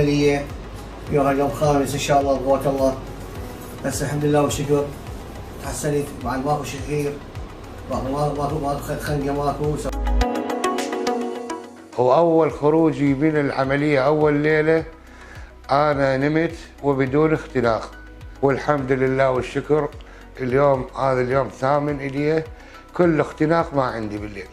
العمليه يوم خامس ان شاء الله بقوه الله. بس الحمد لله والشكر تحسنت بعد ماكو شخير، ماكو خنقه ماكو. وأول خروجي من العملية أول ليلة أنا نمت وبدون اختناق، والحمد لله والشكر اليوم هذا اليوم ثامن إليه، كل اختناق ما عندي بالليل.